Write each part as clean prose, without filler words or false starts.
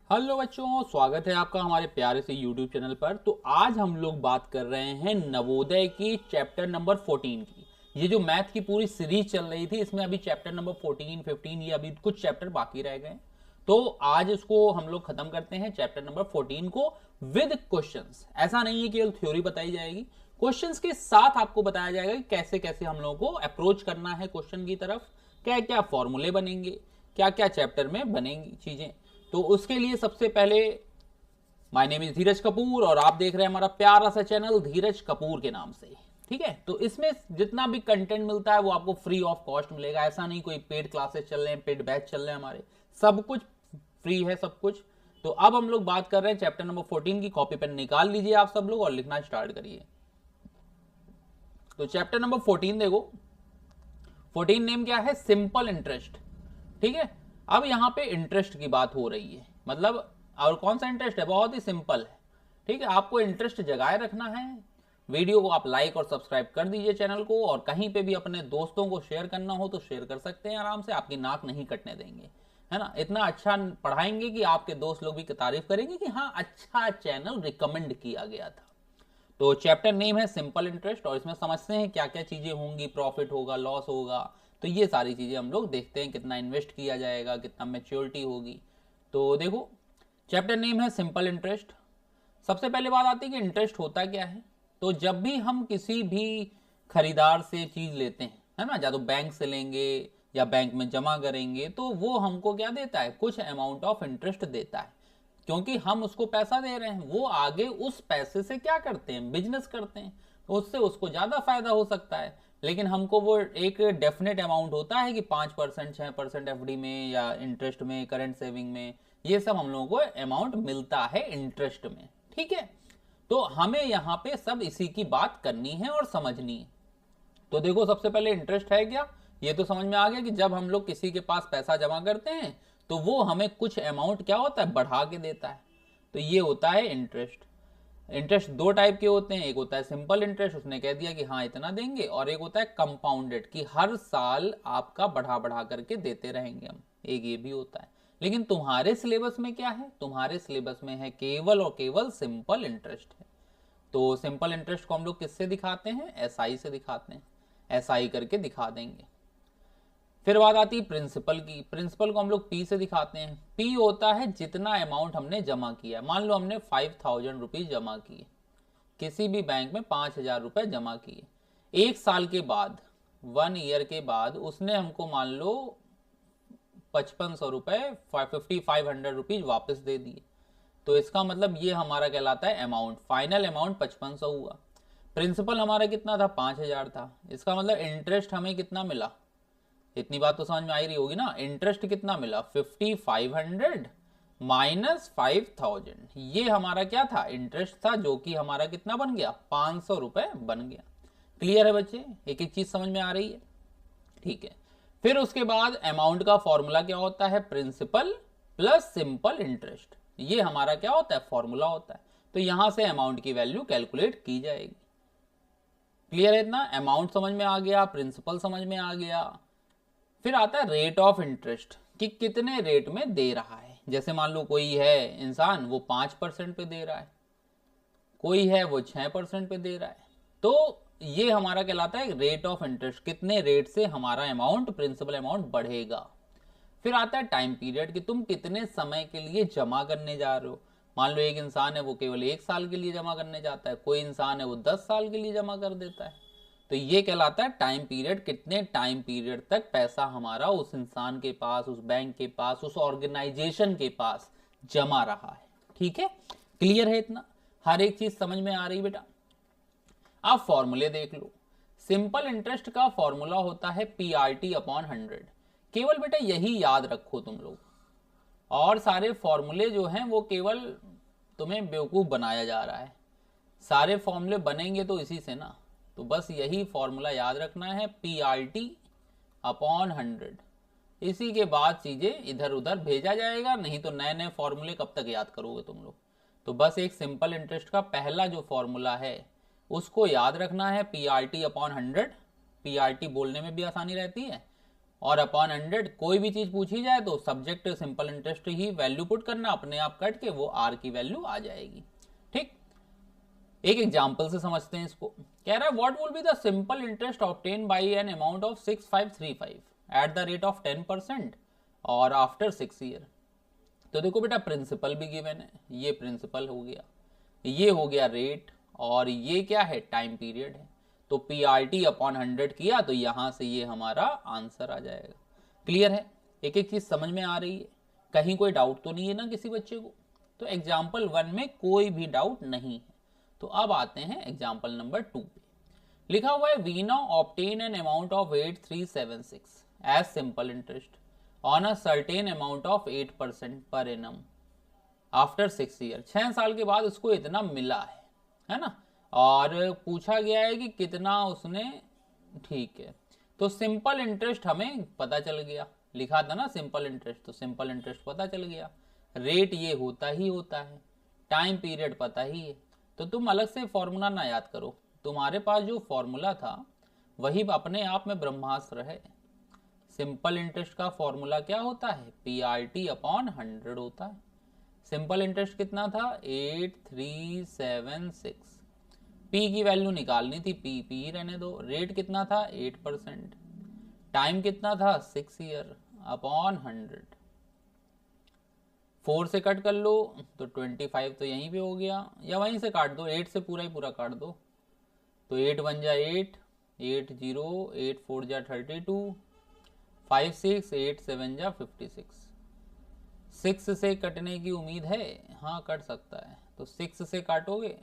Hello बच्चों, स्वागत है आपका हमारे प्यारे से YouTube चैनल पर। तो आज हम लोग बात कर रहे हैं नवोदय की चैप्टर नंबर 14 की। ये जो मैथ की पूरी सीरीज चल रही थी, इसमें अभी चैप्टर नंबर 14, 15 ये अभी कुछ चैप्टर बाकी रह गए। तो आज इसको हम लोग खत्म करते हैं चैप्टर नंबर 14 को विद क्वेश्चंस। ऐसा नहीं है केवल थ्योरी बताई जाएगी, क्वेश्चंस के साथ आपको बताया जाएगा कि कैसे कैसे हम लोगों को अप्रोच करना है क्वेश्चन की तरफ, क्या क्या फॉर्मूले बनेंगे, क्या क्या चैप्टर में बनेंगी चीजें। तो उसके लिए सबसे पहले माय नेम इज धीरज कपूर और आप देख रहे हैं हमारा प्यारा सा चैनल धीरज कपूर के नाम से। ठीक है, तो इसमें जितना भी कंटेंट मिलता है वो आपको फ्री ऑफ कॉस्ट मिलेगा। ऐसा नहीं कोई पेड क्लासेस चल रहे हैं, पेड बैच चल रहे हैं, हमारे सब कुछ फ्री है, सब कुछ। तो अब हम लोग बात कर रहे हैं चैप्टर नंबर 14 की। कॉपी पेन निकाल लीजिए आप सब लोग और लिखना स्टार्ट करिए। तो चैप्टर नंबर 14 देखो, 14 नेम क्या है? Simple interest. ठीक है, अब यहां पे इंटरेस्ट की बात हो रही है, मतलब और कौन सा इंटरेस्ट है? बहुत ही सिंपल है। ठीक है, आपको इंटरेस्ट जगाए रखना है। वीडियो को आप लाइक और सब्सक्राइब कर दीजिए चैनल को, और कहीं पे भी अपने दोस्तों को शेयर करना हो तो शेयर कर सकते हैं आराम से, आपकी नाक नहीं कटने देंगे, है ना। इतना अच्छा पढ़ाएंगे कि आपके दोस्त लोग भी तारीफ करेंगे कि हाँ, अच्छा चैनल रिकमेंड किया गया था। तो चैप्टर नेम है सिंपल इंटरेस्ट, और इसमें समझते हैं क्या क्या चीजें होंगी, प्रॉफिट होगा, लॉस होगा। तो ये सारी चीजें हम लोग देखते हैं, कितना इन्वेस्ट किया जाएगा, कितना मैच्योरिटी होगी। तो देखो, चैप्टर नेम है सिंपल इंटरेस्ट। सबसे पहले बात आती है कि इंटरेस्ट होता क्या है। तो जब भी हम किसी भी खरीदार से चीज लेते हैं, है ना, या तो बैंक से लेंगे या बैंक में जमा करेंगे, तो वो हमको क्या देता है? कुछ अमाउंट ऑफ इंटरेस्ट देता है, क्योंकि हम उसको पैसा दे रहे हैं। वो आगे उस पैसे से क्या करते हैं? बिजनेस करते हैं, तो उससे उसको ज्यादा फायदा हो सकता है। लेकिन हमको वो एक डेफिनेट अमाउंट होता है कि 5%, 6% एफडी में या इंटरेस्ट में, करंट सेविंग में, ये सब हम लोगों को अमाउंट मिलता है इंटरेस्ट में। ठीक है, तो हमें यहाँ पे सब इसी की बात करनी है और समझनी है। तो देखो, सबसे पहले इंटरेस्ट है क्या, ये तो समझ में आ गया कि जब हम लोग किसी के पास पैसा जमा करते हैं तो वो हमें कुछ अमाउंट क्या होता है? बढ़ा के देता है। तो ये होता है इंटरेस्ट। इंटरेस्ट दो टाइप के होते हैं, एक होता है सिंपल इंटरेस्ट, उसने कह दिया कि हाँ इतना देंगे, और एक होता है कंपाउंडेड, कि हर साल आपका बढ़ा बढ़ा करके देते रहेंगे हम, एक ये भी होता है। लेकिन तुम्हारे सिलेबस में क्या है? तुम्हारे सिलेबस में है केवल और केवल सिंपल इंटरेस्ट है। तो सिंपल इंटरेस्ट को हम लोग किससे दिखाते हैं? एसआई से दिखाते हैं, एसआई करके दिखा देंगे। फिर बात आती है प्रिंसिपल की। प्रिंसिपल को हम लोग पी से दिखाते हैं। पी होता है जितना अमाउंट हमने जमा किया। मान लो हमने 5000 रुपीज जमा किए, किसी भी बैंक में 5000 रुपए जमा किए। एक साल के बाद, 1 ईयर के बाद उसने हमको मान लो 5500 रुपए, 5500 रुपीज वापस दे दिए। तो इसका मतलब ये हमारा कहलाता है अमाउंट, फाइनल अमाउंट 5500 हुआ। प्रिंसिपल हमारा कितना था? 5000 था। इसका मतलब इंटरेस्ट हमें कितना मिला? इतनी बात तो समझ में आ ही रही होगी ना। इंटरेस्ट कितना मिला? 5500 माइनस 5000। ये हमारा क्या था? इंटरेस्ट था, जो कि हमारा कितना बन गया? 500 रुपए बन गया। क्लियर है बच्चे? एक एक चीज समझ में आ रही है? ठीक है, फिर उसके बाद अमाउंट का फॉर्मूला क्या होता है? Principal plus simple interest. ये हमारा क्या होता है? फॉर्मूला होता है। तो यहां से अमाउंट की वैल्यू कैलकुलेट की जाएगी। क्लियर है इतना? अमाउंट समझ में आ गया, प्रिंसिपल समझ में आ गया। फिर आता है रेट ऑफ इंटरेस्ट, कि कितने रेट में दे रहा है। जैसे मान लो कोई है इंसान, वो 5% पे दे रहा है, कोई है वो 6% पे दे रहा है। तो ये हमारा कहलाता है रेट ऑफ इंटरेस्ट, कितने रेट से हमारा अमाउंट, प्रिंसिपल अमाउंट बढ़ेगा। फिर आता है टाइम पीरियड, कि तुम कितने समय के लिए जमा करने जा रहे हो। मान लो एक इंसान है वो केवल 1 साल के लिए जमा करने जाता है, कोई इंसान है वो 10 साल के लिए जमा कर देता है। तो ये कहलाता है टाइम पीरियड, कितने टाइम पीरियड तक पैसा हमारा उस इंसान के पास, उस बैंक के पास, उस ऑर्गेनाइजेशन के पास जमा रहा है। ठीक है, क्लियर है इतना? हर एक चीज समझ में आ रही बेटा? आप फॉर्मूले देख लो। सिंपल इंटरेस्ट का फॉर्मूला होता है पीआरटी अपॉन 100। केवल बेटा यही याद रखो तुम लोग, और सारे फॉर्मूले जो हैं वो केवल तुम्हें बेवकूफ बनाया जा रहा है। सारे फॉर्मूले बनेंगे तो इसी से ना। तो बस यही फॉर्मूला याद रखना है, पीआरटी अपॉन 100। इसी के बाद चीजें इधर उधर भेजा जाएगा, नहीं तो नए नए फॉर्मूले कब तक याद करोगे तुम लोग। तो बस एक सिंपल इंटरेस्ट का पहला जो फॉर्मूला है उसको याद रखना है, पीआरटी अपॉन 100। पीआरटी बोलने में भी आसानी रहती है, और अपॉन 100 कोई भी चीज पूछी जाए तो सब्जेक्ट सिंपल इंटरेस्ट ही वैल्यू पुट करना, अपने आप कट के वो आर की वैल्यू आ जाएगी। ठीक, एक एग्जांपल से समझते हैं इसको। कह रहा है what will be the simple interest obtain bye N amount of 6535 eight the rate of 10% और आफ्टर 6 ईयर। तो देखो बेटा प्रिंसिपल भी गिवन है, ये प्रिंसिपल हो गया, ये हो गया रेट, और ये क्या है, टाइम पीरियड है। तो पी आर टी अपॉन 100 किया तो यहां से ये हमारा आंसर आ जाएगा। क्लियर है, एक एक चीज समझ में आ रही है, कहीं कोई डाउट तो नहीं है ना किसी बच्चे को। तो एग्जाम्पल 1 में कोई भी डाउट नहीं है। तो अब आते हैं एग्जाम्पल नंबर 2 पे। लिखा हुआ है we now obtain an amount of 8376 as simple interest on a certain amount of 8% per annum after 6 year. 6 साल के बाद उसको इतना मिला है ना, और पूछा गया है कि कितना उसने, ठीक है। तो सिंपल इंटरेस्ट हमें पता चल गया, लिखा था ना सिंपल इंटरेस्ट, तो सिंपल इंटरेस्ट पता चल गया, रेट ये होता ही होता है, टाइम पीरियड पता ही है। तो तुम अलग से फॉर्मूला ना याद करो, तुम्हारे पास जो फॉर्मूला था वही अपने आप में ब्रह्मास्त्र है। सिंपल इंटरेस्ट का फॉर्मूला क्या होता है, पी आर टी अपॉन 100 होता है। सिंपल इंटरेस्ट कितना था, 8376। पी की वैल्यू निकालनी थी, पी रहने दो। रेट कितना था, 8%। टाइम कितना था, 6 ईयर अपॉन 100। 4 से कट कर लो तो 25 तो यहीं पे हो गया, या वहीं से काट दो, 8 से पूरा ही पूरा काट दो। तो 8 1 जा 8, 8 0, 8 4 जा 32, 5 6, 8 7 जा 56। 6 से कटने की उम्मीद है, हाँ कट सकता है। तो 6 से काटोगे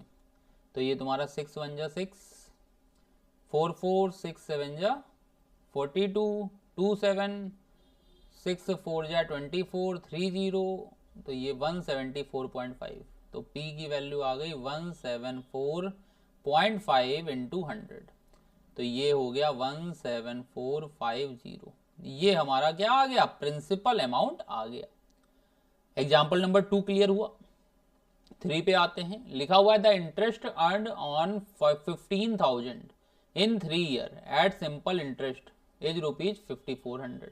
तो ये तुम्हारा 6 1 जा 6, 4 4, 6 7 जा 42, 2 7, 6 4 जा 24, 3 0, तो ये 174.5। तो P की वैल्यू आ गई 174.5 इंटू 100, तो ये हो गया 17450। ये हमारा क्या आ गया, प्रिंसिपल अमाउंट आ गया। एग्जाम्पल नंबर 2 क्लियर हुआ। 3 पे आते हैं। लिखा हुआ है the interest earned on 15,000 in 3 year at simple interest is ₹5400।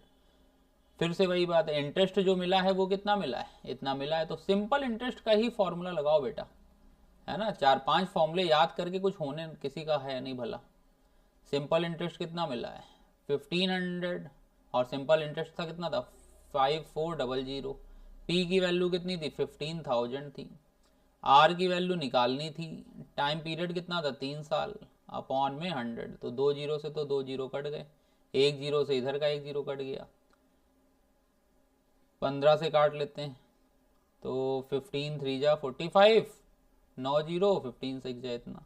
फिर से वही बात है, इंटरेस्ट जो मिला है वो कितना मिला है, इतना मिला है। तो सिंपल इंटरेस्ट का ही फॉर्मूला लगाओ बेटा, है ना। 4-5 फॉर्मूले याद करके कुछ होने किसी का है नहीं भला। सिंपल इंटरेस्ट कितना मिला है, 1500, और सिंपल इंटरेस्ट था कितना था, 5400। पी की वैल्यू कितनी थी, 15,000 थी। आर की वैल्यू निकालनी थी, टाइम पीरियड कितना था, 3 साल, अपॉन में 100। तो 2 जीरो से तो 2 जीरो कट गए, 1 जीरो से इधर का 1 जीरो कट गया। 15 से काट लेते हैं तो 15 3 जा 45, 9 जीरो 15 6 जा इतना।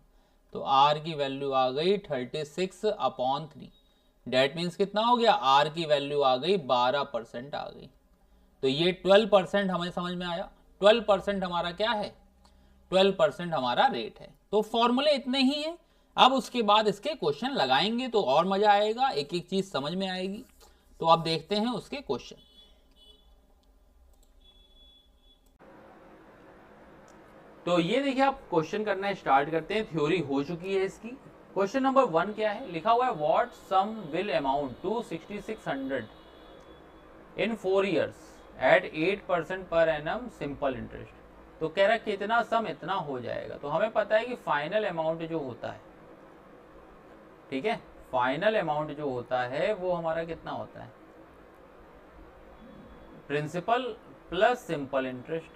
तो आर की वैल्यू आ गई 36 अपॉन 3। डेट मीन्स कितना हो गया, आर की वैल्यू आ गई 12% आ गई। तो ये 12% हमें समझ में आया। 12% हमारा क्या है, 12% हमारा रेट है। तो फॉर्मूले इतने ही हैं। अब उसके बाद इसके क्वेश्चन लगाएंगे तो और मजा आएगा, एक एक चीज समझ में आएगी। तो अब देखते हैं उसके क्वेश्चन। तो ये देखिए, आप क्वेश्चन करना स्टार्ट करते हैं। थ्योरी हो चुकी है इसकी। क्वेश्चन नंबर 1 क्या है, लिखा हुआ है what sum will amount to 6600 in 4 years at 8% per annum simple interest. तो कह रहा है कितना सम इतना हो जाएगा। तो हमें पता है कि फाइनल अमाउंट जो होता है, ठीक है, फाइनल अमाउंट जो होता है वो हमारा कितना होता है, प्रिंसिपल प्लस सिंपल इंटरेस्ट।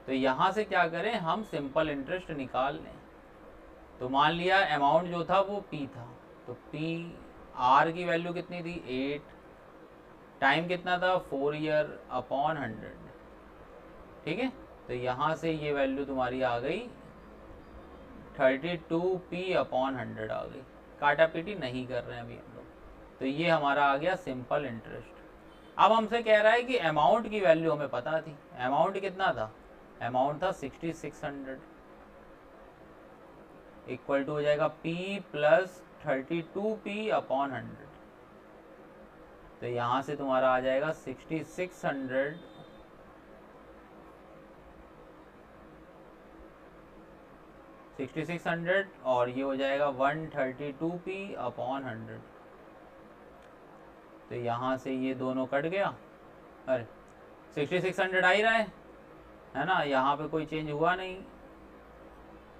तो यहां से क्या करें, हम सिंपल इंटरेस्ट निकाल लें। तो मान लिया अमाउंट जो था वो P था, तो P R की वैल्यू कितनी थी, 8, टाइम कितना था, 4 ईयर अपॉन 100, ठीक है। तो यहां से ये वैल्यू तुम्हारी आ गई 32P अपॉन 100 आ गई। काटा पीटी नहीं कर रहे हैं अभी हम लोग। तो ये हमारा आ गया सिंपल इंटरेस्ट। अब हमसे कह रहा है कि अमाउंट की वैल्यू हमें पता थी, अमाउंट कितना था, अमाउंट था 6600, इक्वल टू हो जाएगा P प्लस 32P अपॉन 100। तो यहां से तुम्हारा आ जाएगा 6600 और ये हो जाएगा 132P अपॉन 100। तो यहाँ से ये दोनों कट गया, अरे 6600 आ ही रहा है ना, यहाँ पे कोई चेंज हुआ नहीं,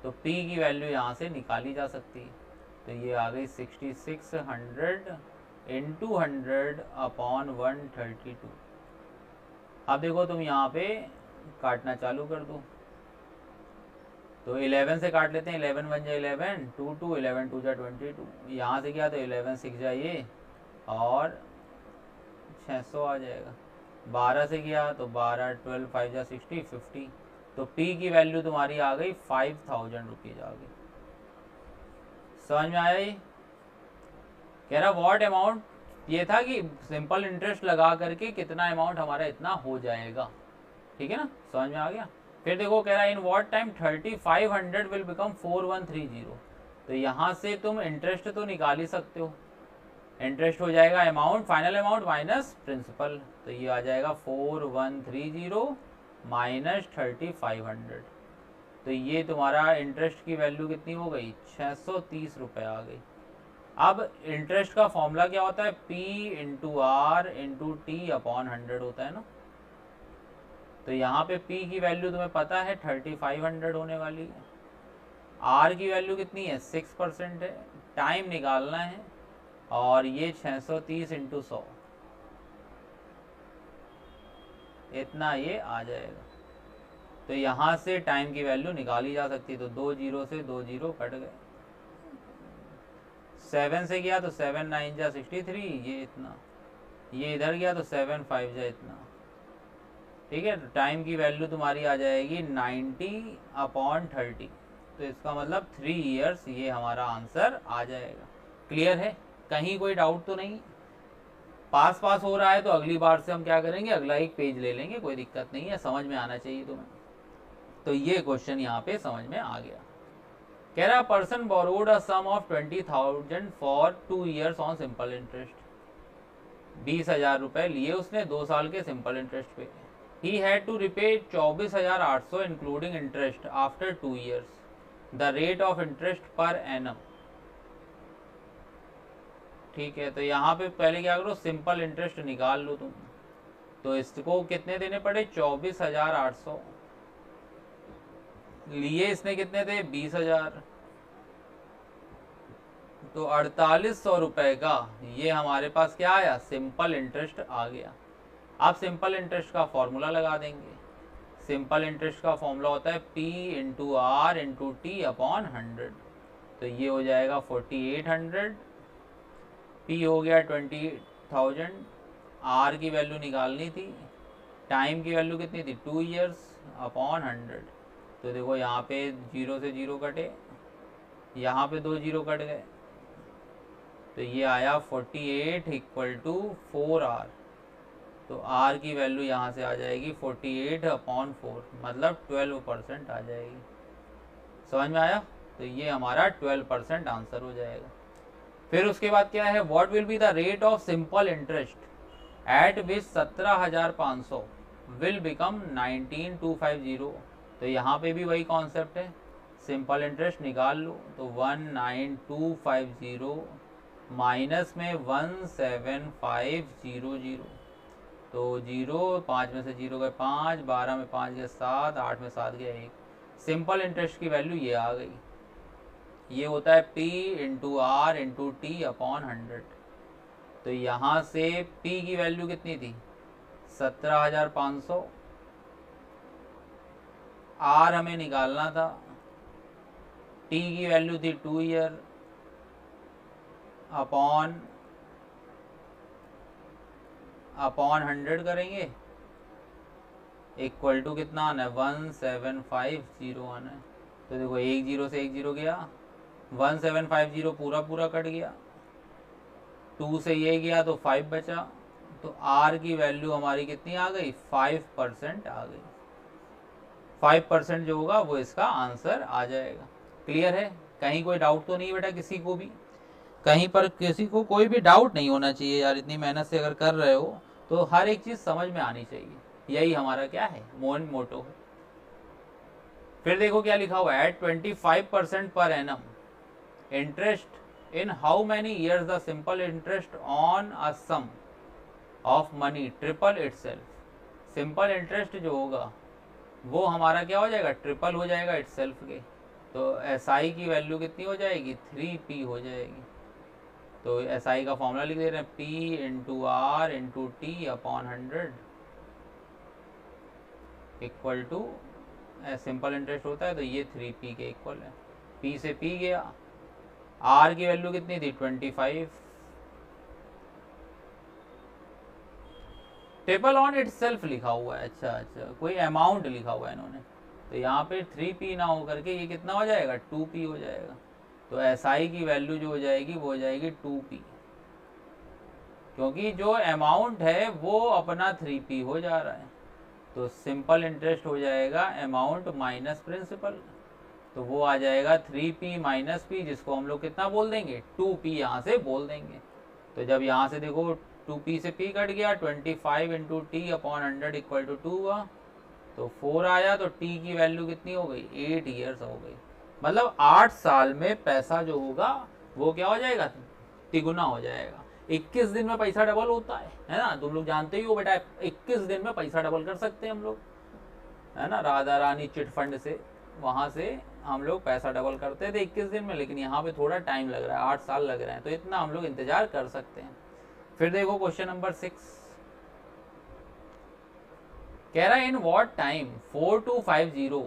तो P की वैल्यू यहाँ से निकाली जा सकती है। तो ये आ गई 6600 इंटू 100 अपॉन 132। अब देखो तुम यहाँ पे काटना चालू कर दो, तो 11 से काट लेते हैं, 11 बन जाए 11, 2 2, 11 2 जा 22, यहाँ से क्या तो 11 6 जाइए और 600 आ जाएगा। 12 से गया तो 12 12 5 जा 60 50, तो P की वैल्यू तुम्हारी आ गई 5000 रुपीज आ गई। समझ में आया? ये कह रहा व्हाट अमाउंट, ये था कि सिंपल इंटरेस्ट लगा करके कितना अमाउंट हमारा इतना हो जाएगा, ठीक है ना, समझ में आ गया। फिर देखो कह रहा है in what time 3500 will become 4130, तो यहाँ से तुम इंटरेस्ट तो निकाल ही सकते हो, इंटरेस्ट हो जाएगा amount, final amount minus principal, तो ये आ जाएगा 4130 माइनस 3500, तो ये तुम्हारा इंटरेस्ट की वैल्यू कितनी हो गई 630 रुपये आ गई। अब इंटरेस्ट का फॉर्मूला क्या होता है, P into R into T upon 100 होता है ना, तो यहाँ पे P की वैल्यू तुम्हें पता है 3500 होने वाली है, R की वैल्यू कितनी है 6% है, टाइम निकालना है, और ये 630 इंटू 100 इतना ये आ जाएगा। तो यहाँ से टाइम की वैल्यू निकाली जा सकती है, तो 2 जीरो से 2 जीरो कट गए, 7 से गया तो 7 9 जा 63, ये इतना, ये इधर गया तो 7 5 जा इतना, ठीक है। तो टाइम की वैल्यू तुम्हारी आ जाएगी 90 अपॉन 30, तो इसका मतलब 3 ईयर्स, ये हमारा आंसर आ जाएगा। क्लियर है? कहीं कोई डाउट तो नहीं? पास हो रहा है तो अगली बार से हम क्या करेंगे, अगला एक पेज ले लेंगे, कोई दिक्कत नहीं है, समझ में आना चाहिए तुम्हें। तो ये क्वेश्चन यहाँ पे समझ में आ गया। कह रहा person borrowed a sum of 20,000 for 2 years on simple interest, 20,000 रुपए लिए उसने 2 साल के सिंपल इंटरेस्ट पे। He had to repay 24,800 including interest after 2 years, the rate of interest per annum. ठीक है, तो यहाँ पे पहले क्या करो, सिंपल इंटरेस्ट निकाल लो तुम, तो इसको कितने देने पड़े 24,800, लिए इसने कितने थे 20,000, तो 4800 रुपए का ये हमारे पास क्या आया, सिंपल इंटरेस्ट आ गया। आप सिंपल इंटरेस्ट का फॉर्मूला लगा देंगे, सिंपल इंटरेस्ट का फॉर्मूला होता है P into R into T upon 100, तो ये हो जाएगा 4800, P हो गया 20,000, R की वैल्यू निकालनी थी, टाइम की वैल्यू कितनी थी 2 ईयर्स अपॉन 100, तो देखो यहाँ पे 0 से 0 कटे, यहाँ पे 2 जीरो कट गए, तो ये आया 48 इक्वल टू 4R, तो R की वैल्यू यहाँ से आ जाएगी 48 अपॉन 4, मतलब 12% आ जाएगी। समझ में आया? तो ये हमारा 12% आंसर हो जाएगा। फिर उसके बाद क्या है, what will be the rate of simple interest eight which 17,500 will become 19,250, तो यहाँ पे भी वही कॉन्सेप्ट है, सिंपल इंटरेस्ट निकाल लो, तो 19,250 माइनस में 17,500, तो 0 5 में से 0 गए 5, 12 में 5 गए 7, 8 में 7 गया 1, सिंपल इंटरेस्ट की वैल्यू ये आ गई। ये होता है P into R into T upon 100, तो यहाँ से P की वैल्यू कितनी थी 17,500, R हमें निकालना था, T की वैल्यू थी 2 ईयर अपॉन 100 करेंगे, इक्वल टू कितना आना है 1750 आना है, तो देखो 1 जीरो से 1 जीरो गया, 1750 पूरा कट गया, 2 से ये गया तो 5 बचा, तो R की वैल्यू हमारी कितनी आ गई 5% आ गई, 5% जो होगा वो इसका आंसर आ जाएगा। क्लियर है? कहीं कोई डाउट तो नहीं बेटा किसी को भी? कहीं पर किसी को कोई भी डाउट नहीं होना चाहिए यार, इतनी मेहनत से अगर कर रहे हो तो हर एक चीज समझ में आनी चाहिए, यही हमारा क्या है मोन मोटो है। फिर देखो क्या लिखा हुआ है, 25% per annum interest in how many years the simple interest on a sum of money triple itself. Simple interest जो होगा वो हमारा क्या हो जाएगा, ट्रिपल हो जाएगा इटसेल्फ के। तो एस आई की वैल्यू कितनी हो जाएगी, 3p हो जाएगी। तो एस आई का फॉर्मूला लिख दे रहे हैं, p into R into T upon 100 equal to, simple interest होता है तो ये 3p के इक्वल है। p से p गया, r की वैल्यू कितनी थी 25, ट्रिपल ऑन इटसेल्फ लिखा हुआ है। अच्छा अच्छा, कोई अमाउंट लिखा हुआ है इन्होंने, तो यहाँ पे 3p ना हो करके ये कितना हो जाएगा, 2p हो जाएगा। तो SI की वैल्यू जो हो जाएगी वो हो जाएगी 2p, क्योंकि जो अमाउंट है वो अपना 3p हो जा रहा है। तो सिंपल इंटरेस्ट हो जाएगा अमाउंट माइनस प्रिंसिपल, तो वो आ जाएगा 3p माइनस p, जिसको हम लोग कितना बोल देंगे, 2p यहाँ से बोल देंगे। तो जब यहाँ से देखो 2p से p कट गया, 25 into T upon 100 equal to 2 हुआ, तो 4 आया, तो t की वैल्यू कितनी हो गई, 8 ईयर्स हो गई। मतलब 8 साल में पैसा जो होगा वो क्या हो जाएगा, तिगुना हो जाएगा। 21 दिन में पैसा डबल होता है ना, तुम लोग जानते ही हो बेटा, 21 दिन में पैसा डबल कर सकते हैं हम लोग, है ना। राधा रानी चिट फंड से, वहां से हम लोग पैसा डबल करते थे 21 दिन में, लेकिन यहाँ पे थोड़ा टाइम लग रहा है, 8 साल लग रहे हैं, तो इतना हम लोग इंतजार कर सकते हैं। फिर देखो क्वेश्चन नंबर 6 कह रहा है इन व्हाट टाइम 4250,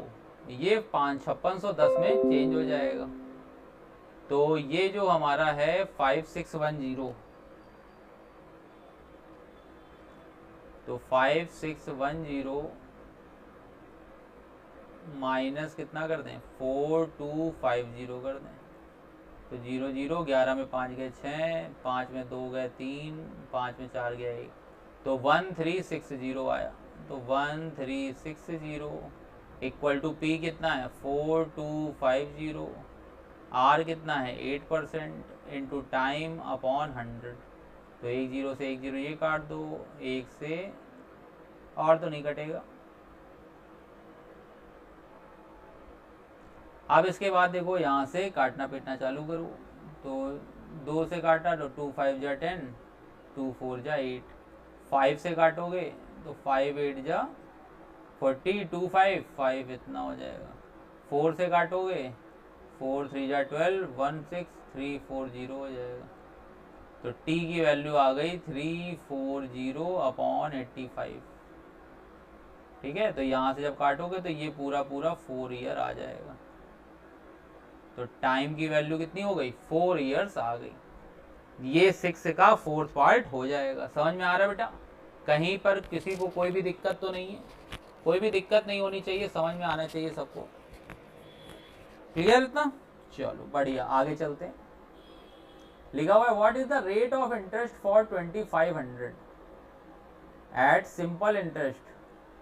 ये 5610 में चेंज हो जाएगा। तो ये जो हमारा है 5610, तो 5610 माइनस कितना कर दें, 4250 कर दें। तो 0 0, 11 में 5 गए 6, 5 में 2 गए 3, 5 में 4 गया 1, तो 1360 आया। तो 1360 इक्वल टू p कितना है 4250, r कितना है 8% इंटू टाइम अपॉन 100। तो 1 0 से 1 0 ये काट दो, 1 से और तो नहीं कटेगा। अब इसके बाद देखो यहाँ से काटना पीटना चालू करो, तो 2 से काटा तो 2 5 जा 10, 2 4 जा 8, 5 से काटोगे तो 5 8 जा 40, 2 5 5 इतना हो जाएगा। 4 से काटोगे 4 3 जा 12, 1 6 3 4 0 हो जाएगा। तो t की वैल्यू आ गई 340 अपॉन 85, ठीक है। तो यहाँ से जब काटोगे तो ये पूरा पूरा 4 ईयर आ जाएगा। तो टाइम की वैल्यू कितनी हो गई, 4 ईयर्स आ गई। ये 6 का 4th पार्ट हो जाएगा। समझ में आ रहा है बेटा, कहीं पर किसी को कोई भी दिक्कत तो नहीं है, कोई भी दिक्कत नहीं होनी चाहिए, समझ में आना चाहिए सबको। क्लियर इतना, चलो बढ़िया, आगे चलते हैं। लिखा हुआ है what is the rate of interest for 2500 at simple interest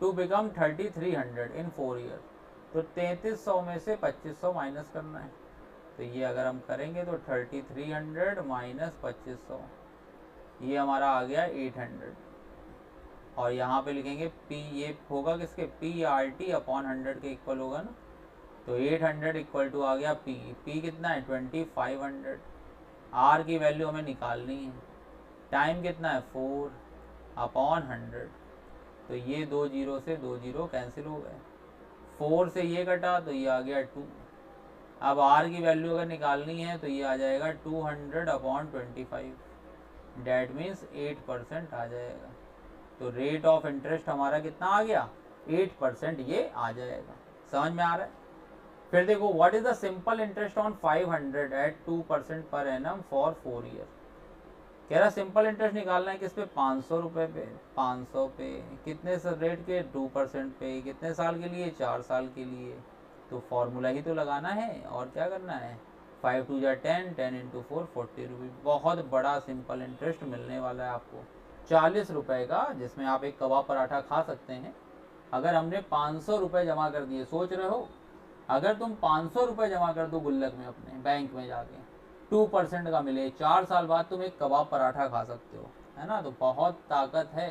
to become 3300 in 4 year. तो 3300 में से 2500 माइनस करना है। तो ये अगर हम करेंगे तो 3300 माइनस 2500, ये हमारा आ गया 800। और यहाँ पे लिखेंगे p, ये होगा किसके, पी आर टी अपॉन 100 के इक्वल होगा ना। तो 800 इक्वल टू आ गया p कितना है 2500। r की वैल्यू हमें निकालनी है, टाइम कितना है 4 अपॉन 100। तो ये 2 0 से 2 0 कैंसिल हो गए, 4 से ये कटा तो ये आ गया 2। अब r की वैल्यू अगर निकालनी है तो ये आ जाएगा 200 अपॉन 25, डेट मीन्स 8% आ जाएगा। तो रेट ऑफ इंटरेस्ट हमारा कितना आ गया 8%, ये आ जाएगा। समझ में आ रहा है। फिर देखो what is the simple interest on 500 at 2% per annum for 4 year. कह रहा सिंपल इंटरेस्ट निकालना है किस पे, 500 रुपए पे, 500 पे कितने रेट के 2% पे, कितने साल के लिए, 4 साल के लिए। तो फॉर्मूला ही तो लगाना है, और क्या करना है, 5 2 जा 10, 10 इंटू 4 40 रुपये। बहुत बड़ा सिंपल इंटरेस्ट मिलने वाला है आपको 40 रुपए का, जिसमें आप एक कबाब पराठा खा सकते हैं। अगर हमने 500 रुपये जमा कर दिए, सोच रहे हो अगर तुम 500 रुपये जमा कर दो गुल्लक में अपने बैंक में जाके, 2% का मिले, 4 साल बाद तुम एक कबाब पराठा खा सकते हो, है ना। तो बहुत ताकत है,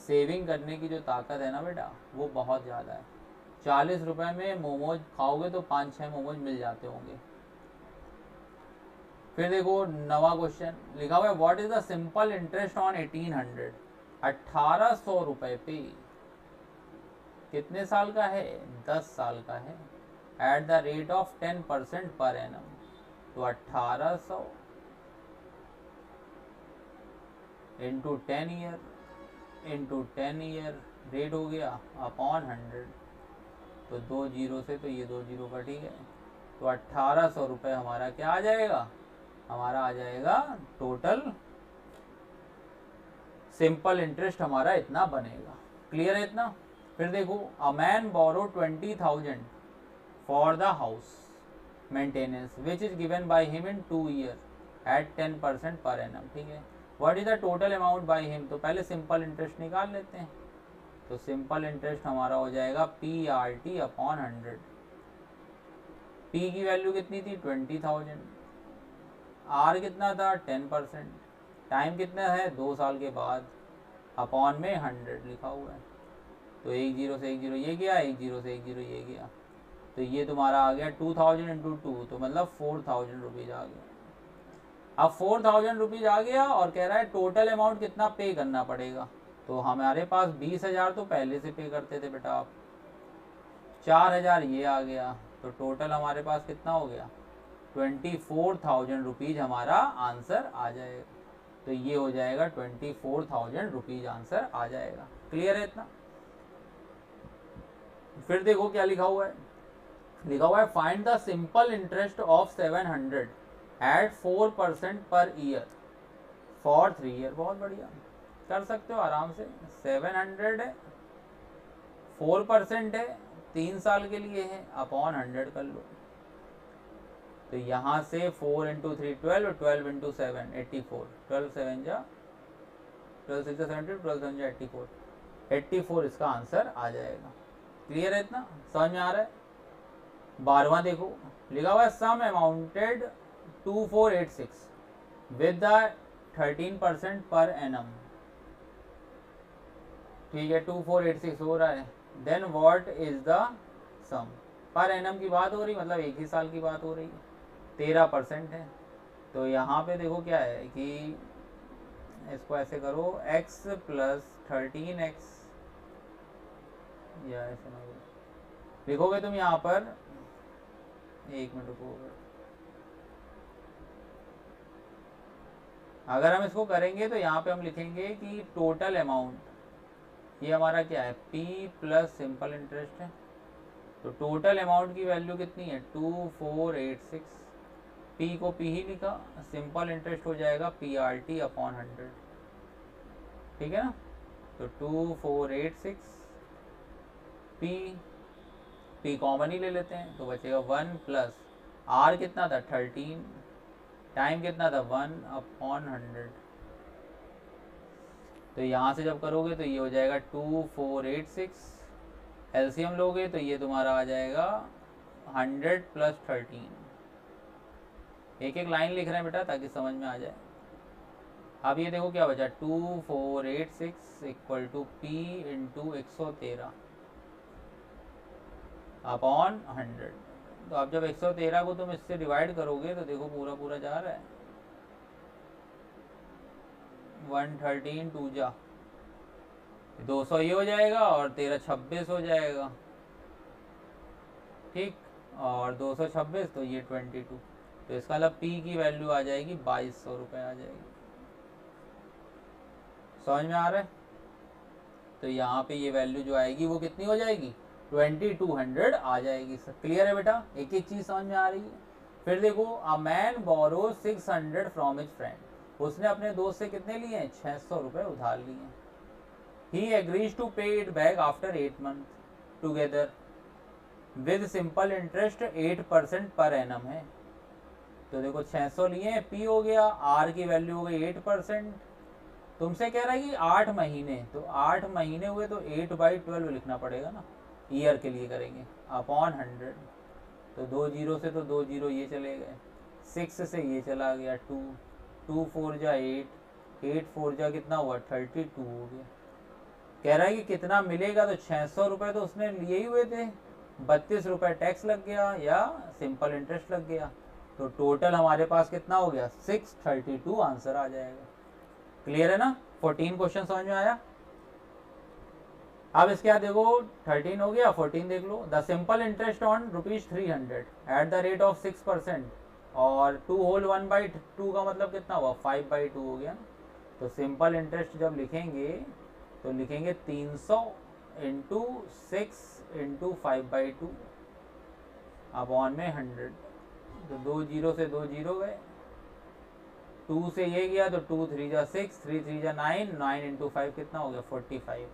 सेविंग करने की जो ताकत है ना बेटा, वो बहुत ज़्यादा है। 40 रुपये में मोमोज खाओगे तो 5-6 मोमोज मिल जाते होंगे। फिर देखो नवा क्वेश्चन लिखा हुआ है what is the simple interest on 1800 1800 रुपए पे कितने साल का है? 10 साल का है, eight the rate of 10% per annum. तो 1800 इंटू 10 ईयर रेट हो गया अपॉन 100। तो 2 जीरो से तो ये 2 जीरो कट ही गए। तो 1800 रुपये हमारा क्या आ जाएगा? हमारा आ जाएगा टोटल सिंपल इंटरेस्ट हमारा इतना बनेगा। क्लियर है इतना? फिर देखो, a man borrow 20,000 for the house maintenance which is given by him in 2 year at 10% per annum. ठीक है, what is the total amount by him? तो पहले सिंपल इंटरेस्ट निकाल लेते हैं। तो सिंपल इंटरेस्ट हमारा हो जाएगा PRT अपॉन 100। P की वैल्यू कितनी थी? 20,000। R कितना था? 10%। टाइम कितना है? 2 साल के बाद, अपॉन में 100 लिखा हुआ है। तो 1 जीरो से 1 जीरो ये गया, 1 जीरो से 1 जीरो ये गया। तो ये तुम्हारा आ गया 2000 इंटू 2, तो मतलब 4000 रुपीज़ आ गया। अब 4000 रुपीज़ आ गया और कह रहा है टोटल अमाउंट कितना पे करना पड़ेगा। तो हमारे पास 20,000 तो पहले से पे करते थे बेटा आप, 4000 ये आ गया। तो टोटल हमारे पास कितना हो गया? 24,000 रुपीज़ हमारा आंसर आ जाएगा। तो ये हो जाएगा 24,000 रुपीज़ आंसर आ जाएगा। क्लियर है इतना? फिर देखो क्या लिखा हुआ है। लिखा हुआ है find the simple interest of 700 at 4% per year for 3 year. बहुत बढ़िया, कर सकते हो आराम से। 700 है, 4% है, 3 साल के लिए है, अपॉन 100 कर लो। तो यहाँ से 4 इंटू 3 12, 12 इंटू 7 84, 12 7 जा 12 6 70, 12 7 जा 84, 84 इसका आंसर आ जाएगा। क्लियर है इतना? समझ में आ रहा है? 12वां देखो, लिखा हुआ है सम अमाउंटेड 2486 विद द 13% पर एनम। ठीक है, 2486 हो रहा है। Then what is the sum? Per annum की बात हो रही, मतलब एक ही साल की बात हो रही है। 13% है। तो यहाँ पे देखो क्या है कि इसको ऐसे करो, x प्लस 13x, या ऐसे ना लिखोगे तुम यहाँ पर, 1 मिनट रुको। अगर हम इसको करेंगे तो यहाँ पे हम लिखेंगे कि टोटल अमाउंट, ये हमारा क्या है? P प्लस सिंपल इंटरेस्ट है। तो टोटल अमाउंट की वैल्यू कितनी है? 2486। P को P ही लिखा, सिंपल इंटरेस्ट हो जाएगा PRT अपॉन 100। ठीक है ना? तो 2486 P कॉमन ही ले लेते हैं, तो बचेगा 1 प्लस R कितना था? 13, टाइम कितना था? 1 अपॉन 100। तो यहाँ से जब करोगे तो ये हो जाएगा 2486, एलसीएम लोगे तो ये तुम्हारा आ जाएगा 100 प्लस 13। एक एक लाइन लिख रहे हैं बेटा ताकि समझ में आ जाए। अब ये देखो क्या बचा, 2486 equal to P into 113 upon 100। तो अब जब 113 को तुम इससे डिवाइड करोगे तो देखो पूरा पूरा जा रहा है, 113 2 जा 200 ये हो जाएगा और 13 26 हो जाएगा। ठीक, और 226 तो ये 22। तो इसका मतलब P की वैल्यू आ जाएगी 2200 रुपये आ जाएगी। समझ में आ रहा है? तो यहाँ पे ये वैल्यू जो आएगी वो कितनी हो जाएगी? 2200 आ जाएगी। क्लियर है बेटा? एक एक चीज समझ में आ रही है। फिर देखो, a man borrow 600 from his friend. उसने अपने दोस्त से कितने लिए हैं? 600 रुपये उधार लिए हैं। ही एग्रीज टू पे it back after 8 month together with simple interest 8% per annum है। तो देखो 600 लिए हैं, P हो गया, R की वैल्यू हो गई 8%। तुमसे कह रहा है कि 8 महीने, तो 8 महीने हुए तो 8/12 लिखना पड़ेगा ना, ईयर के लिए करेंगे, अपॉन 100। तो 2 जीरो से तो 2 जीरो ये चले गए, 6 से ये चला गया 2, 2 4 जा 8, 8 4 जा कितना हुआ? 32 हो गया। कह रहा है कि कितना मिलेगा, तो 600 रुपये तो उसने लिए ही हुए थे, 32 रुपये टैक्स लग गया या सिंपल इंटरेस्ट लग गया। तो टोटल हमारे पास कितना हो गया? 632 आंसर आ जाएगा। क्लियर है ना? 14 क्वेश्चन समझ में आया? अब इसके बाद देखो 13 हो गया, 14 देख लो। The simple interest on ₹300 at the rate of 6%, और 2 होल 1/2 का मतलब कितना हुआ, 5/2 हो गया। तो सिंपल इंटरेस्ट जब लिखेंगे तो लिखेंगे 300 इंटू 6 इंटू 5/2 अपॉन में 100। तो 2 जीरो से 2 जीरो गए, 2 से ये गया तो 2 3 जा 6, 3 3 जा 9, 9 इंटू 5 कितना हो गया 45।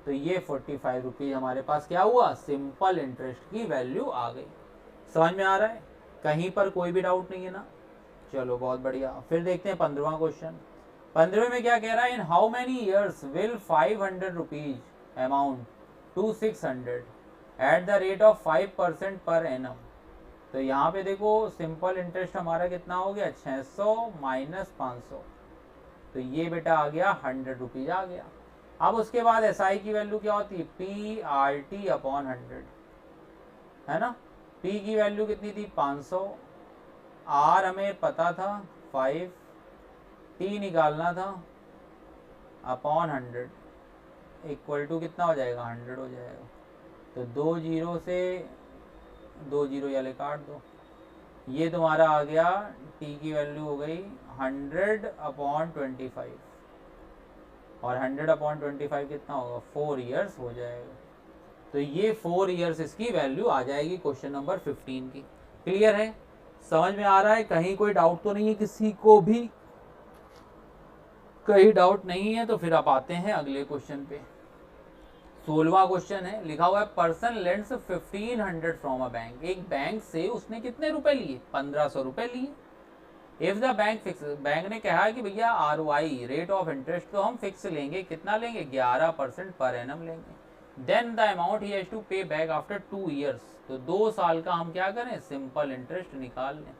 तो ये 45 रुपीज हमारे पास क्या हुआ, सिंपल इंटरेस्ट की वैल्यू आ गई। समझ में आ रहा है, कहीं पर कोई भी डाउट नहीं है ना। चलो बहुत बढ़िया। फिर देखते हैं 15वां क्वेश्चन। 15वें में क्या कह रहा है, in how many years will 500 rupees amount to 600 at the rate of 5% per annum. तो यहाँ पे देखो सिंपल इंटरेस्ट हमारा कितना हो गया, 600 माइनस 500, तो ये बेटा आ गया 100 रुपीज आ गया। अब उसके बाद एसआई की वैल्यू क्या होती है, पी आर टी अपॉन 100, है ना। पी की वैल्यू कितनी थी 500, आर हमें पता था 5, टी निकालना था अपॉन 100 इक्वल टू कितना हो जाएगा 100 हो जाएगा। तो 2 जीरो से 2 जीरो वाले काट दो, ये तुम्हारा आ गया टी की वैल्यू हो गई 100 अपॉन 25, और 100 अपॉन 25 कितना होगा 4 ईयर्स हो जाएगा। तो ये 4 ईयर्स इसकी वैल्यू आ जाएगी क्वेश्चन नंबर 15 की। क्लियर है, समझ में आ रहा है, कहीं कोई डाउट तो नहीं है किसी को भी, कहीं डाउट नहीं है। तो फिर आप आते हैं अगले क्वेश्चन पे। 16वां क्वेश्चन है, लिखा हुआ है person lends 1500 from a bank. एक बैंक से उसने कितने रुपए लिए, 1500 रुपए लिए। If the bank fix, bank ने कहा कि भैया ROI रेट ऑफ इंटरेस्ट तो हम फिक्स लेंगे, कितना लेंगे 11% पर एनम लेंगे। Then the amount he has to pay back after 2 years. तो 2 साल का हम क्या करें, सिंपल इंटरेस्ट निकाल लें।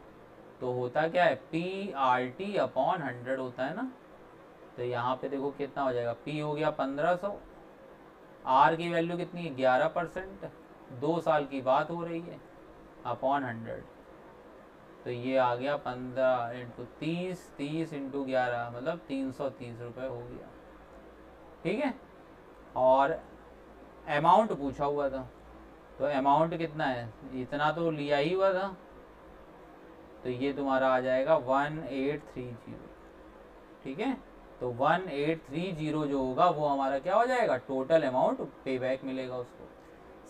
तो होता क्या है, PRT अपॉन 100 होता है ना। तो यहाँ पे देखो कितना हो जाएगा, P हो गया 1500, R की वैल्यू कितनी है 11%, 2 साल की बात हो रही है, अपॉन 100। तो ये आ गया 15 इंटू 30, 30 इंटू 11 मतलब 330 रुपये हो गया। ठीक है, और अमाउंट पूछा हुआ था, तो अमाउंट कितना है, इतना तो लिया ही हुआ था। तो ये तुम्हारा आ जाएगा 1830। ठीक है, तो 1830 जो होगा वो हमारा क्या हो जाएगा, टोटल अमाउंट पे बैक मिलेगा उसको।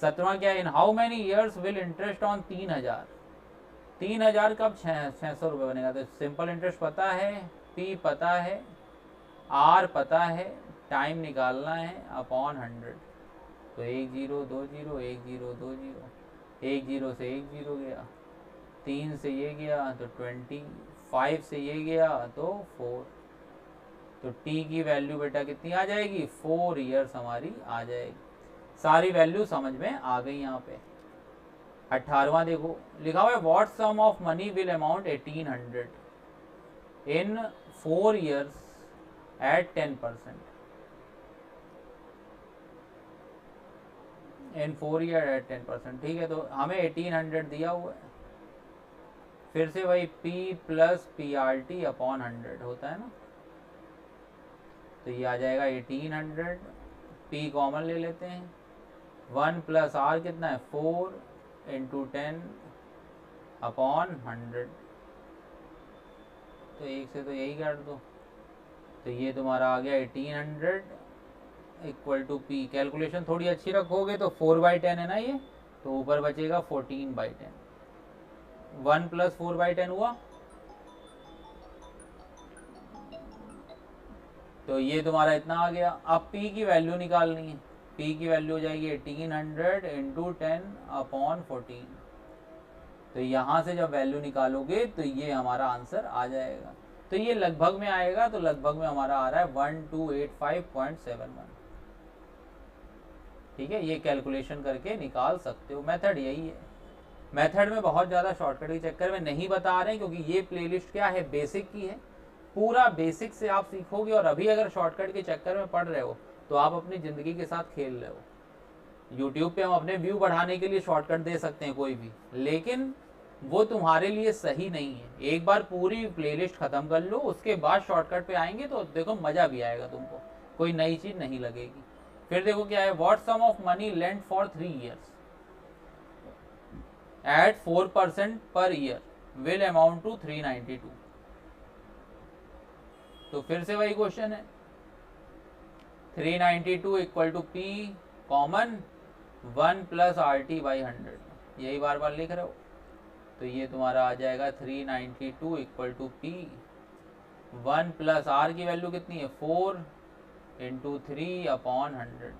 17वां क्या है, in how many years will interest on 3000। 3000 कब 600 रुपये बनेगा। तो सिंपल इंटरेस्ट पता है, पी पता है, आर पता है, टाइम निकालना है अपॉन 100। तो 1 0 2 0 1 0 2 0, 1 0 से 1 0 गया, 3 से ये गया तो 20, 5 से ये गया तो 4। तो टी की वैल्यू बेटा कितनी आ जाएगी, 4 ईयर्स हमारी आ जाएगी। सारी वैल्यू समझ में आ गई यहाँ पे। 18वां देखो, लिखा हुआ है what sum of money will amount 1800 in 4 years at 10%। In 4 year at 10%। ठीक है, तो हमें 1800 दिया हुआ है, फिर से वही P प्लस PRT अपॉन 100 होता है ना। तो ये आ जाएगा 1800, P कॉमन ले लेते हैं, 1 प्लस R कितना है 4 इंटू 10 अपॉन 100। तो एक से तो यही काट दो, तो ये तुम्हारा आ गया 1800 इक्वल टू P। कैलकुलेशन थोड़ी अच्छी रखोगे तो 4/10 है ना ये, तो ऊपर बचेगा 14/10। 1 प्लस 4/10 हुआ, तो ये तुम्हारा इतना आ गया। अब P की वैल्यू निकालनी है, P की वैल्यू हो जाएगी 1800 इंटू 10 अपॉन 14। तो यहाँ से जब वैल्यू निकालोगे तो ये हमारा आंसर आ जाएगा। तो ये लगभग में आएगा, तो लगभग में हमारा आ रहा है 1285.71। ठीक है, ये कैलकुलेशन करके निकाल सकते हो, मेथड यही है। मेथड में बहुत ज़्यादा शॉर्टकट के चक्कर में नहीं बता रहे हैं, क्योंकि ये प्लेलिस्ट क्या है, बेसिक की है, पूरा बेसिक से आप सीखोगे। और अभी अगर शॉर्टकट के चक्कर में पढ़ रहे हो तो आप अपनी ज़िंदगी के साथ खेल रहे हो। यूट्यूब पे हम अपने व्यू बढ़ाने के लिए शॉर्टकट दे सकते हैं कोई भी, लेकिन वो तुम्हारे लिए सही नहीं है। एक बार पूरी प्लेलिस्ट ख़त्म कर लो, उसके बाद शॉर्टकट पे आएंगे तो देखो मज़ा भी आएगा तुमको, कोई नई चीज़ नहीं लगेगी। फिर देखो क्या है, what sum of money lent for 3 years at 4% per year will amount to 392। तो फिर से वही क्वेश्चन है, 392 equal to P common 1 plus R T by 100, यही बार बार लिख रहे हो। तो ये तुम्हारा आ जाएगा 392 equal to P 1 plus R की वैल्यू कितनी है 4 इंटू 3 अपॉन 100।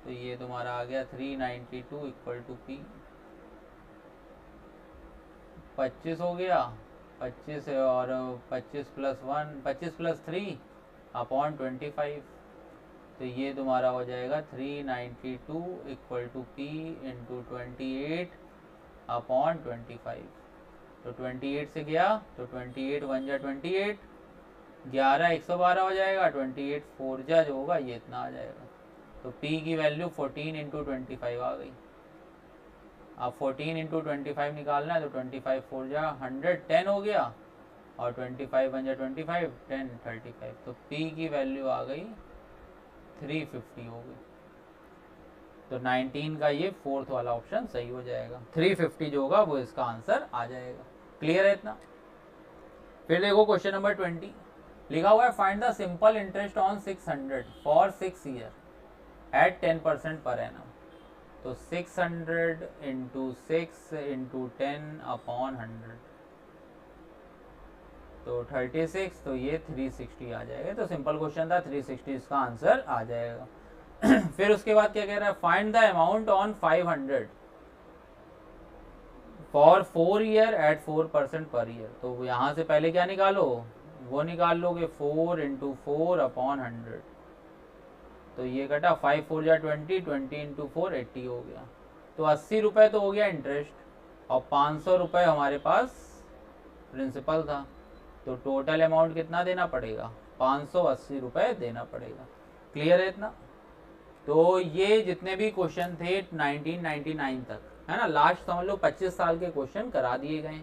तो ये तुम्हारा आ गया 392 इक्वल टू पी 25 हो गया, 25 और 25 प्लस 1 25 प्लस 3 अपॉन 25। तो ये तुम्हारा हो जाएगा 392 equal to P into 28 upon 25। तो 28 से गया तो 28 1 जा 28, 11 112 हो जाएगा, 28 4 जा जो होगा ये इतना आ जाएगा। तो P की वैल्यू 14 इंटू 25 आ गई। अब 14 इंटू 25 निकालना है तो 25 4 जा 110 हो गया, और 25 1 जा 25 10 35। तो P की वैल्यू आ गई 350 हो गई। तो 19 का ये फोर्थ वाला ऑप्शन सही हो जाएगा, 350 जो होगा वो इसका आंसर आ जाएगा। क्लियर है इतना। फिर देखो क्वेश्चन नंबर 20 लिखा हुआ है, find the simple interest on 600 for 6 year at 10% per annum. तो 600 इंटू 6 इंटू 10 अपॉन 100, तो 36, तो ये 360 आ जाएगा। तो सिंपल क्वेश्चन था, 360 इसका आंसर आ जाएगा। फिर उसके बाद क्या कह रहा है, find the amount on 500 for 4 year at 4% per year. तो यहाँ से पहले क्या निकालो, वो निकाल लोगे 4 इंटू 4 अपॉन 100। तो ये कटा 5 4 जा 20, 20 इंटू 4 80 हो गया। तो 80 रुपये तो हो गया इंटरेस्ट, और 500 रुपये हमारे पास प्रिंसिपल था। तो टोटल अमाउंट कितना देना पड़ेगा, 580 रुपये देना पड़ेगा। क्लियर है इतना। तो ये जितने भी क्वेश्चन थे 1999 तक है ना, लास्ट समझ लो 25 साल के क्वेश्चन करा दिए गए।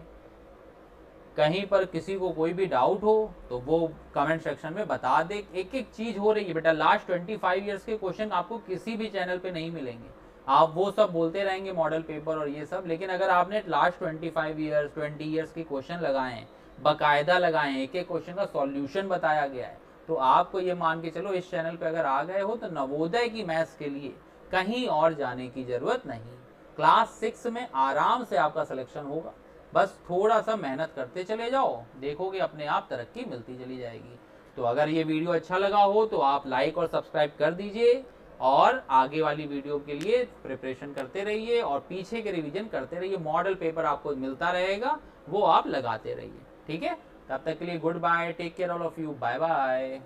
कहीं पर किसी को कोई भी डाउट हो तो वो कमेंट सेक्शन में बता दे। एक एक चीज हो रही है बेटा, लास्ट 25 इयर्स के क्वेश्चन आपको किसी भी चैनल पे नहीं मिलेंगे। आप वो सब बोलते रहेंगे मॉडल पेपर और ये सब, लेकिन अगर आपने लास्ट 25 इयर्स 20 इयर्स के क्वेश्चन लगाए हैं, बाकायदा लगाए हैं, एक एक क्वेश्चन का सॉल्यूशन बताया गया है, तो आपको ये मान के चलो इस चैनल पे अगर आ गए हो तो नवोदय की मैथ्स के लिए कहीं और जाने की जरूरत नहीं। क्लास 6 में आराम से आपका सिलेक्शन होगा। बस थोड़ा सा मेहनत करते चले जाओ, देखोगे अपने आप तरक्की मिलती चली जाएगी। तो अगर ये वीडियो अच्छा लगा हो तो आप लाइक और सब्सक्राइब कर दीजिए, और आगे वाली वीडियो के लिए प्रिपरेशन करते रहिए और पीछे के रिवीजन करते रहिए। मॉडल पेपर आपको मिलता रहेगा, वो आप लगाते रहिए। ठीक है, तब तक के लिए goodbye, take care all of you, bye bye.